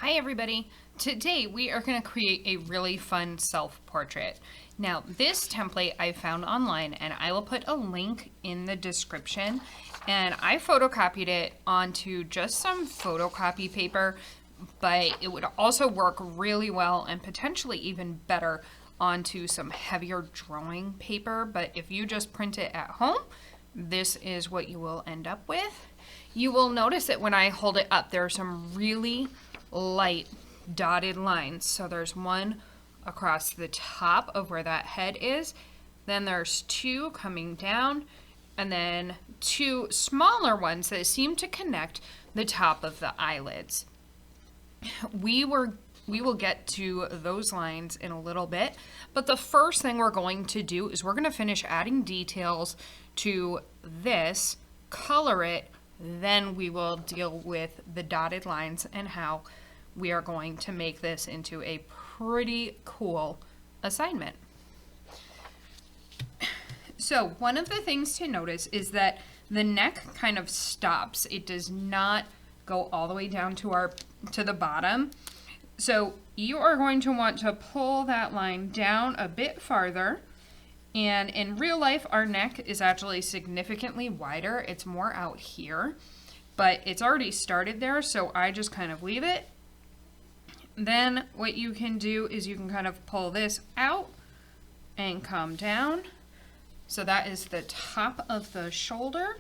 Hi everybody! Today we are going to create a really fun self-portrait. Now this template I found online and I will put a link in the description, and I photocopied it onto just some photocopy paper, but it would also work really well and potentially even better onto some heavier drawing paper. But if you just print it at home, this is what you will end up with. You will notice that when I hold it up, there are some really light dotted lines. So there's one across the top of where that head is, then there's two coming down, and then two smaller ones that seem to connect the top of the eyelids. We will get to those lines in a little bit, but the first thing we're going to do is we're going to finish adding details to this, color it, then we will deal with the dotted lines and how we are going to make this into a pretty cool assignment. So one of the things to notice is that the neck kind of stops. It does not go all the way down to the bottom. So you are going to want to pull that line down a bit farther. And in real life, our neck is actually significantly wider. It's more out here, but it's already started there, so I just kind of leave it. Then what you can do is you can kind of pull this out and come down. So that is the top of the shoulder.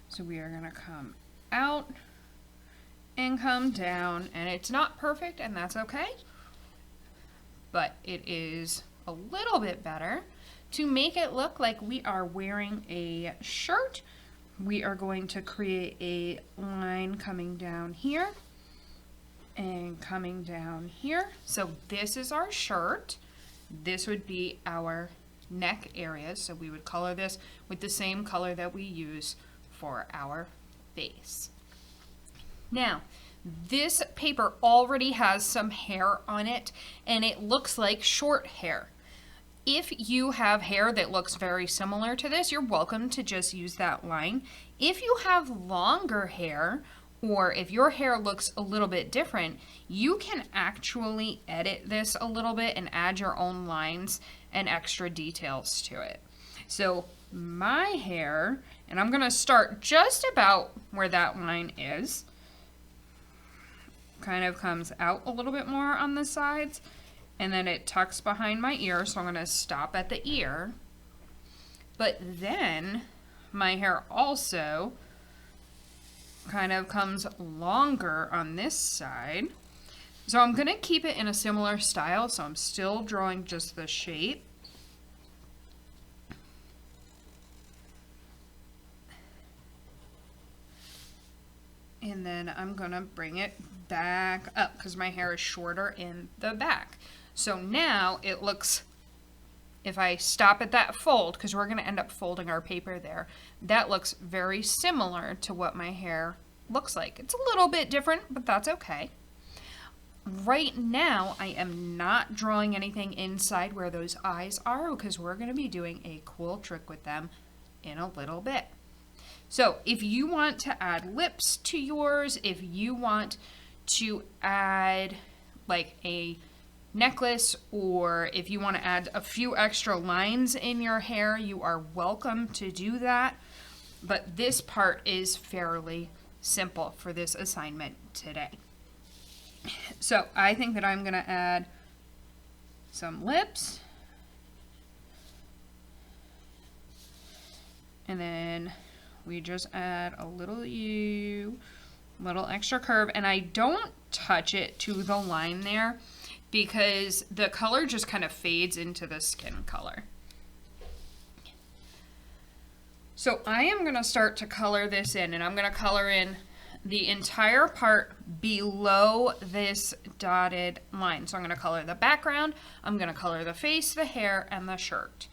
So we are gonna come out and come down, and it's not perfect, and that's okay, but it is a little bit better. To make it look like we are wearing a shirt, we are going to create a line coming down here and coming down here. So this is our shirt. This would be our neck area. So we would color this with the same color that we use for our base. Now, this paper already has some hair on it, and it looks like short hair. If you have hair that looks very similar to this, you're welcome to just use that line. If you have longer hair, or if your hair looks a little bit different, you can actually edit this a little bit and add your own lines and extra details to it. So my hair, and I'm gonna start just about where that line is, kind of comes out a little bit more on the sides, and then it tucks behind my ear, so I'm going to stop at the ear. But then my hair also kind of comes longer on this side. So I'm going to keep it in a similar style, so I'm still drawing just the shape. And then I'm going to bring it back up because my hair is shorter in the back. So now it looks, if I stop at that fold, because we're going to end up folding our paper there, that looks very similar to what my hair looks like. It's a little bit different, but that's okay. Right now, I am not drawing anything inside where those eyes are because we're going to be doing a cool trick with them in a little bit. So if you want to add lips to yours, if you want to add like a necklace, or if you want to add a few extra lines in your hair, you are welcome to do that. But this part is fairly simple for this assignment today. So I think that I'm going to add some lips. And then we just add a little extra curve, and I don't touch it to the line there because the color just kind of fades into the skin color. So I am going to start to color this in, and I'm going to color in the entire part below this dotted line. So I'm going to color the background, I'm going to color the face, the hair, and the shirt.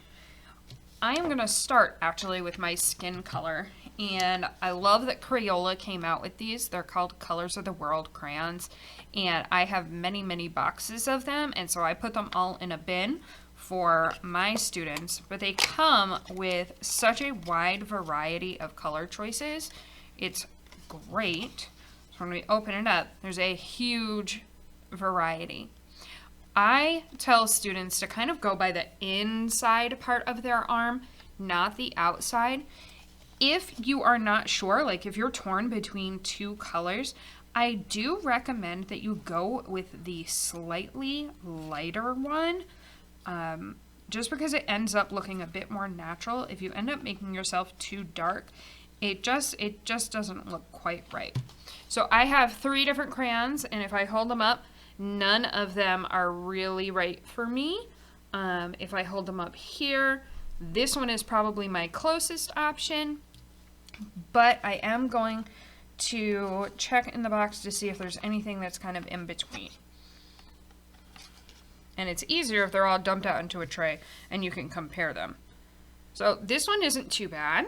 I am going to start actually with my skin color, and I love that Crayola came out with these. They're called Colors of the World crayons, and I have many boxes of them, and so I put them all in a bin for my students, but they come with such a wide variety of color choices. It's great. So when we open it up, there's a huge variety. I tell students to kind of go by the inside part of their arm, not the outside. If you are not sure, like if you're torn between two colors, I do recommend that you go with the slightly lighter one, just because it ends up looking a bit more natural. If you end up making yourself too dark, it just doesn't look quite right. So I have 3 different crayons, and if I hold them up, none of them are really right for me. If I hold them up here, this one is probably my closest option, but I am going to check in the box to see if there's anything that's kind of in between. And it's easier if they're all dumped out into a tray and you can compare them. So this one isn't too bad.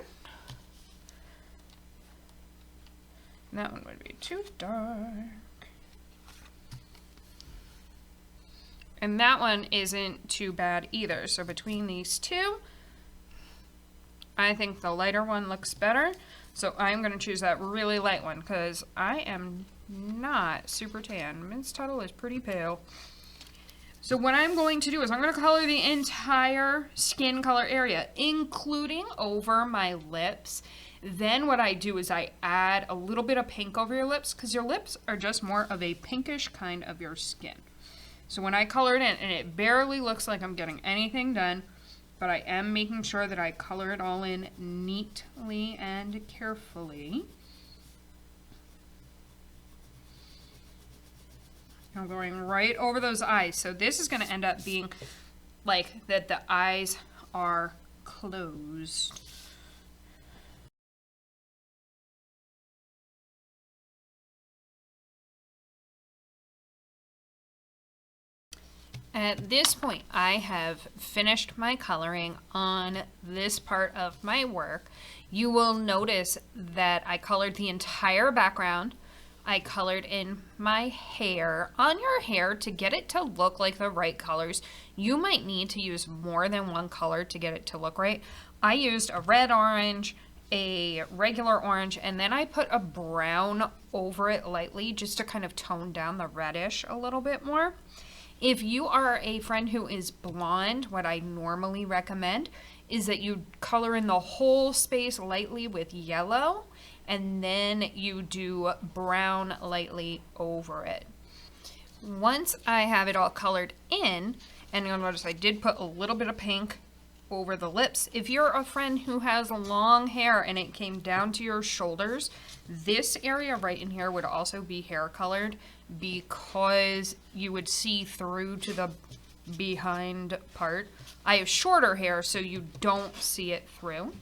And that one would be too dark. And that one isn't too bad either. So between these two, I think the lighter one looks better. So I'm going to choose that really light one because I am not super tan. Miss Tuttle is pretty pale. So what I'm going to do is I'm going to color the entire skin color area, including over my lips. Then what I do is I add a little bit of pink over your lips because your lips are just more of a pinkish kind of your skin. So when I color it in, and it barely looks like I'm getting anything done, but I am making sure that I color it all in neatly and carefully. I'm going right over those eyes. So this is going to end up being like that the eyes are closed. At this point, I have finished my coloring on this part of my work. You will notice that I colored the entire background. I colored in my hair. On your hair, to get it to look like the right colors, you might need to use more than one color to get it to look right. I used a red orange, a regular orange, and then I put a brown over it lightly just to kind of tone down the reddish a little bit more. If you are a friend who is blonde, what I normally recommend is that you color in the whole space lightly with yellow, and then you do brown lightly over it. Once I have it all colored in, and you'll notice I did put a little bit of pink over the lips. If you're a friend who has long hair and it came down to your shoulders, this area right in here would also be hair colored because you would see through to the behind part. I have shorter hair, so you don't see it through.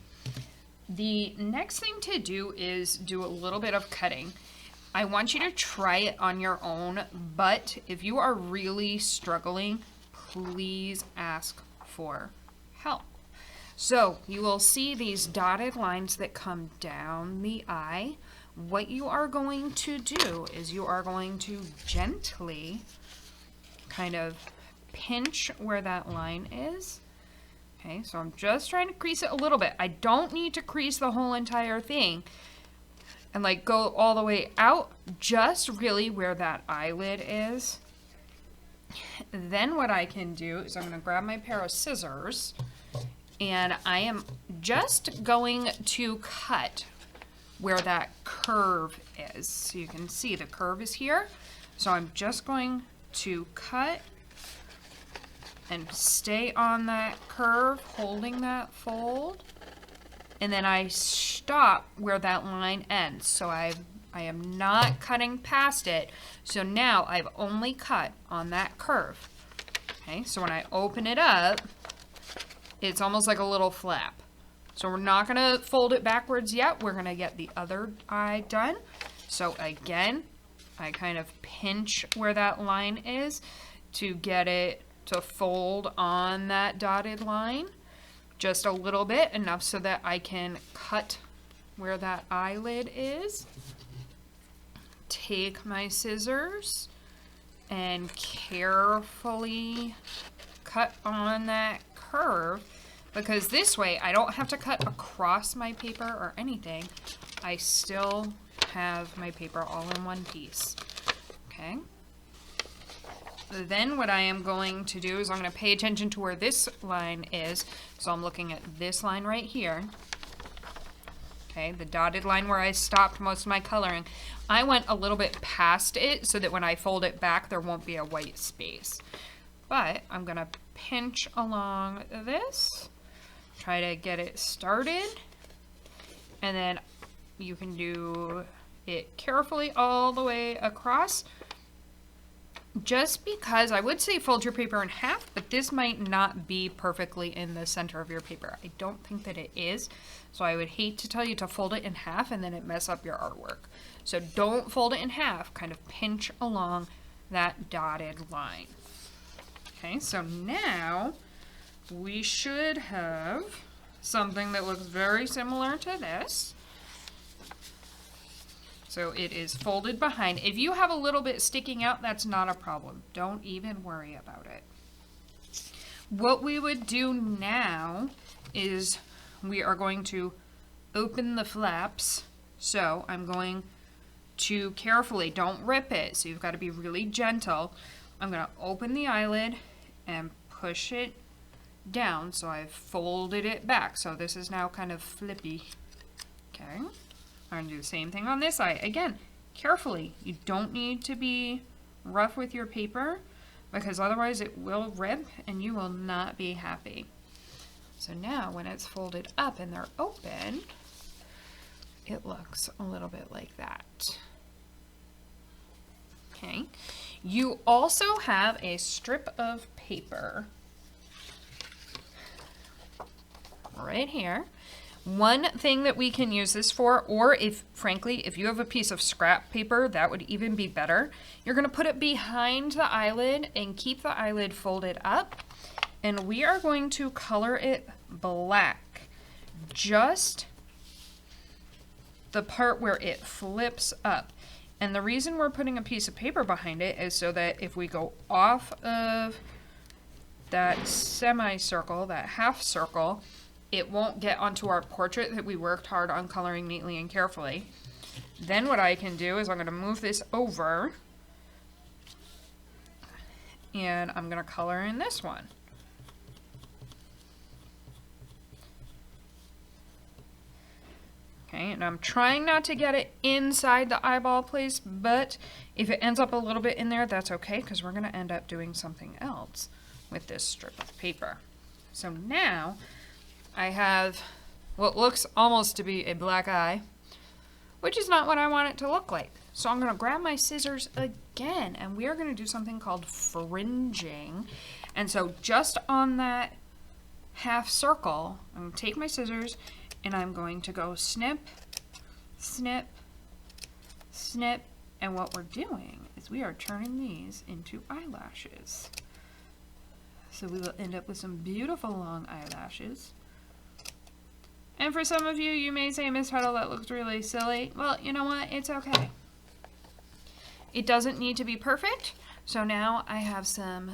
The next thing to do is do a little bit of cutting. I want you to try it on your own, but if you are really struggling, please ask for help. So you will see these dotted lines that come down the eye. What you are going to do is you are going to gently kind of pinch where that line is. Okay, so I'm just trying to crease it a little bit. I don't need to crease the whole entire thing and like go all the way out, just really where that eyelid is. Then what I can do is I'm going to grab my pair of scissors and I am just going to cut where that curve is. So you can see the curve is here. So I'm just going to cut and stay on that curve, holding that fold. And then I stop where that line ends. So I am not cutting past it. So now I've only cut on that curve. Okay, so when I open it up, it's almost like a little flap. So we're not gonna fold it backwards yet. We're gonna get the other eye done. So again, I kind of pinch where that line is to get it to fold on that dotted line. Just a little bit, enough so that I can cut where that eyelid is. Take my scissors and carefully cut on that curve, because this way I don't have to cut across my paper or anything. I still have my paper all in one piece. Okay. then what I am going to do is I'm going to pay attention to where this line is. So I'm looking at this line right here. Okay, the dotted line where I stopped most of my coloring. I went a little bit past it so that when I fold it back, there won't be a white space. But I'm going to pinch along this, try to get it started, and then you can do it carefully all the way across. Just because I would say fold your paper in half, but this might not be perfectly in the center of your paper. I don't think that it is, so I would hate to tell you to fold it in half and then it mess up your artwork. So don't fold it in half, kind of pinch along that dotted line. Okay, so now we should have something that looks very similar to this. So it is folded behind. If you have a little bit sticking out, that's not a problem. Don't even worry about it. What we would do now is we are going to open the flaps. So I'm going to carefully, don't rip it, so you've got to be really gentle. I'm going to open the eyelid and push it down, so I've folded it back. So this is now kind of flippy. Okay. I'm going to do the same thing on this side. Again, carefully. You don't need to be rough with your paper because otherwise it will rip and you will not be happy. So now when it's folded up and they're open, it looks a little bit like that. Okay. You also have a strip of paper right here. One thing that we can use this for, or frankly, if you have a piece of scrap paper, that would even be better. You're going to put it behind the eyelid and keep the eyelid folded up. And we are going to color it black. Just the part where it flips up. And the reason we're putting a piece of paper behind it is so that if we go off of that semicircle, that half circle, it won't get onto our portrait that we worked hard on coloring neatly and carefully. Then what I can do is I'm going to move this over and I'm going to color in this one. Okay, and I'm trying not to get it inside the eyeball place, but if it ends up a little bit in there, that's okay because we're going to end up doing something else with this strip of paper. So now I have what looks almost to be a black eye, which is not what I want it to look like. So I'm going to grab my scissors again, and we are going to do something called fringing. And so just on that half circle, I'm going to take my scissors, and I'm going to go snip, snip, snip, and what we're doing is we are turning these into eyelashes. So we will end up with some beautiful long eyelashes. And for some of you, you may say, Miss Tuttle, that looks really silly. Well, you know what? It's okay. It doesn't need to be perfect. So now I have some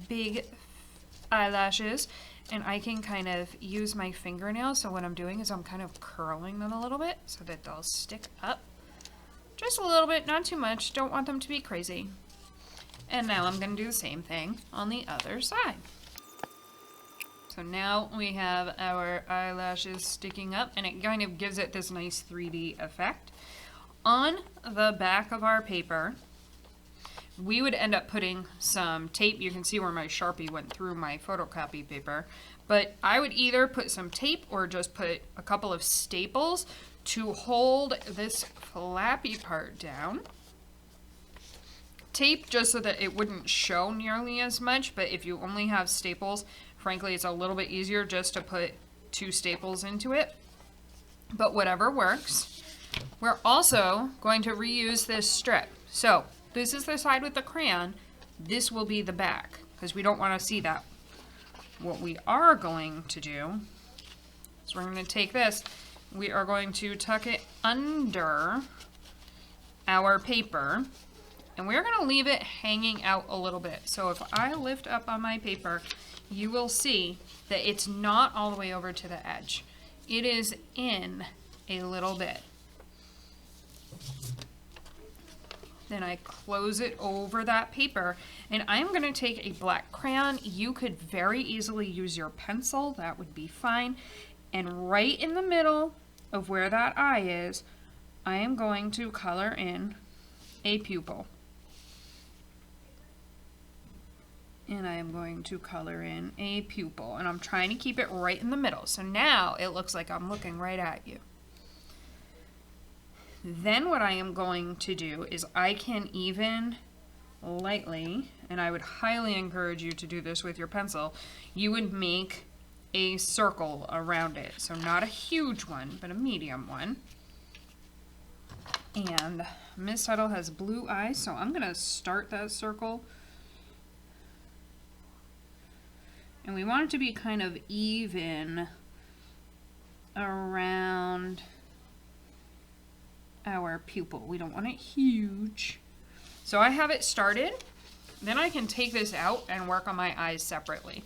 big eyelashes, and I can kind of use my fingernails. So what I'm doing is I'm kind of curling them a little bit so that they'll stick up. Just a little bit, not too much. Don't want them to be crazy. And now I'm going to do the same thing on the other side. So now we have our eyelashes sticking up, and it kind of gives it this nice 3D effect. On the back of our paper, we would end up putting some tape. You can see where my Sharpie went through my photocopy paper. But I would either put some tape or just put a couple of staples to hold this flappy part down. Tape just so that it wouldn't show nearly as much, but if you only have staples, frankly, it's a little bit easier just to put 2 staples into it, but whatever works. We're also going to reuse this strip. So this is the side with the crayon. This will be the back because we don't want to see that. What we are going to do is we're going to take this. We are going to tuck it under our paper, and we're going to leave it hanging out a little bit. So if I lift up on my paper, you will see that it's not all the way over to the edge. It is in a little bit. then I close it over that paper, and I'm going to take a black crayon. You could very easily use your pencil, that would be fine. And right in the middle of where that eye is, I am going to color in a pupil. And I am going to color in a pupil, and I'm trying to keep it right in the middle. So now it looks like I'm looking right at you. Then what I am going to do is I can even lightly, and I would highly encourage you to do this with your pencil, you would make a circle around it. So not a huge one, but a medium one. And Miss Tuttle has blue eyes, so I'm going to start that circle. And we want it to be kind of even around our pupil. We don't want it huge. So I have it started. Then I can take this out and work on my eyes separately.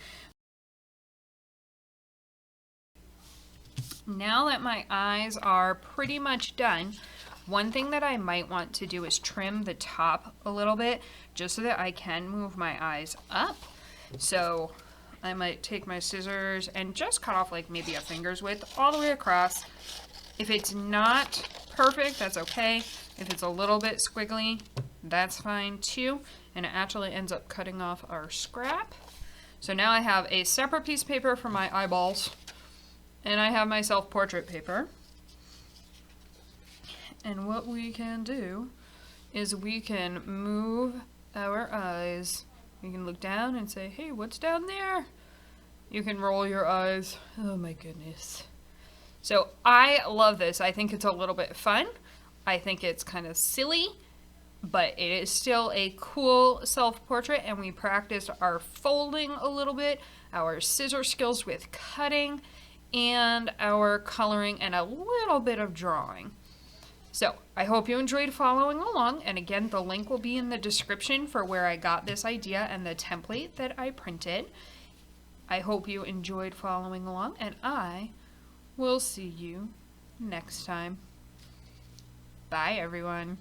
Now that my eyes are pretty much done, one thing that I might want to do is trim the top a little bit, just so that I can move my eyes up. So I might take my scissors and just cut off like maybe a finger's width all the way across. If it's not perfect, that's okay. If it's a little bit squiggly, that's fine too. And it actually ends up cutting off our scrap. So now I have a separate piece of paper for my eyeballs, and I have my self-portrait paper. And what we can do is we can move our eyes. You can look down and say, hey, what's down there? You can roll your eyes. Oh my goodness. So I love this. I think it's a little bit fun. I think it's kind of silly, but it is still a cool self-portrait, and we practiced our folding a little bit, our scissor skills with cutting, and our coloring and a little bit of drawing. So I hope you enjoyed following along, and again, the link will be in the description for where I got this idea and the template that I printed. I hope you enjoyed following along, and I will see you next time. Bye, everyone.